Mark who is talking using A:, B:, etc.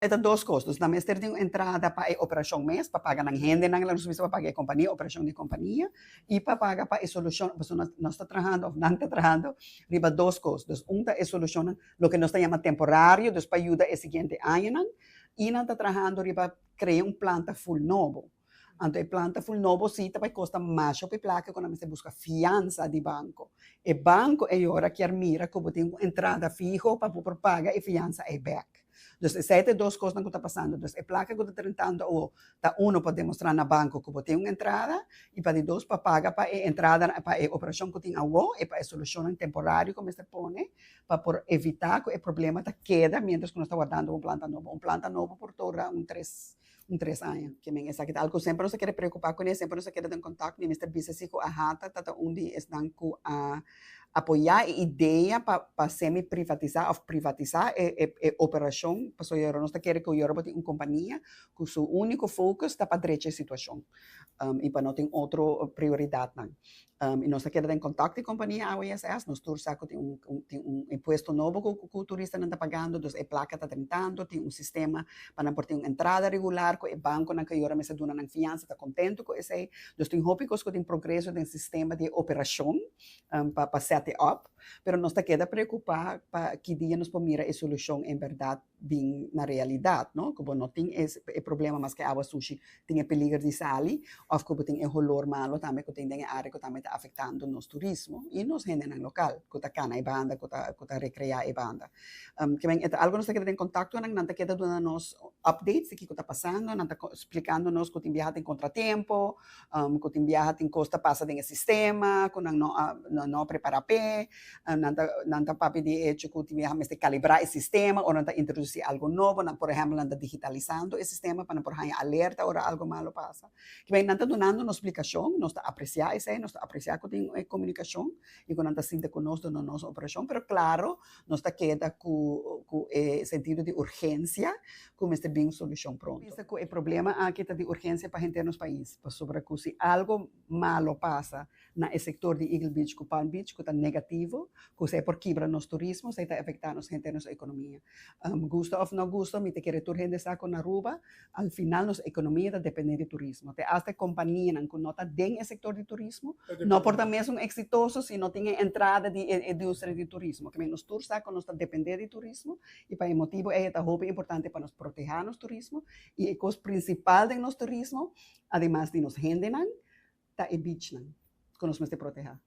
A: Ito dos custos, na mister tem entrada para a operação mês, papaga ng hindi nang lang sumiso papaga a companhia, operação de companhia, e papaga para a solução, pues nós está trabajando, não está trabajando, riba dos custos. Tá é solucionando lo que nós chama temporário, dos para ajuda é seguinte ano, e não está trabajando riba criar planta full novo. Então, a planta full novo sim, vai custar mais para a placa quando você busca fiança de banco. E banco é hora que mira como tem entrada fijo para pagar e fiança é back. Dus sete duas coisas que está passando. Dus a placa que está tentando, ou tá para demonstrar na banco que tem uma entrada, e para dois para pagar para a entrada, para a operação que tem a e para a solução temporária, como se põe, para evitar que o problema tá queda, mientras que nós está guardando uma planta nova. Uma planta nova por toda três anos. Que me essa que algo sempre não se quer preocupar com isso, sempre não se quer ter contato com o Mr. Business com a rata, tá onde estão com a apoiar a ideia para semi-privatizar ou privatizar a operação, para o Euro. Nós queremos que o Euro tenha uma companhia que o seu único foco está para a situação e para não ter outra prioridade. E nós queremos ter contato com a companhia AWSS, nós temos tem imposto novo que o turista não está pagando, então a placa está tentando, tem um sistema para não ter uma entrada regular, que o banco não quer me dando uma fiança, está contente com isso. Então tem hópicos que tem progresso no sistema de operação para set up, pero nós está queda preocupar para que dia nos pomira a solução em verdade bem na realidade, não? Como não tem esse problema, mas que a água sushi tem peligro de sair, ou como tem o olor malo também, que tem área que também está afetando o nosso turismo e nos gente no local, que está cana e banda, que está recrear e banda. Que bem, algo nós queda em contato, não está queda dando nos updates de que está passando, não está explicando nos que tem viajado em contratempo, que tem viajado em costa passa em sistema, que não prepara pé, não está para pedir hecho que tem viajado a calibrar o sistema, ou não está introduzir algo novo, por exemplo, não está digitalizando o sistema para por exemplo alerta ou algo malo passa. Que bem, não está dando uma explicação, nós está apreciar isso, nós está apreciar que tem comunicação e que não está sendo conosco na nossa operação, pero claro, nós está queda com sentido de urgência, como este bem solução pronto. Pensa que o problema aqui está de urgência para a gente nos país, sobre que se algo malo passa no setor de Eagle Beach, com Palm Beach, que está negativo, que se é por quebra nos turismo, se está afetando a gente nossa economia. Gusto ou não gusto, me te quer tu gente saco na Aruba, al final nossa economia está dependendo de turismo. Te hasta companhia que não está dentro do setor de turismo, não por também são exitosos se não tem entrada de indústria de turismo. Que nos tours saco não está dependendo de turismo e para o motivo é importante para nos proteger nos turismo e a coisa principal de nosso turismo, además de nos gente, está o beach, que nos proteger.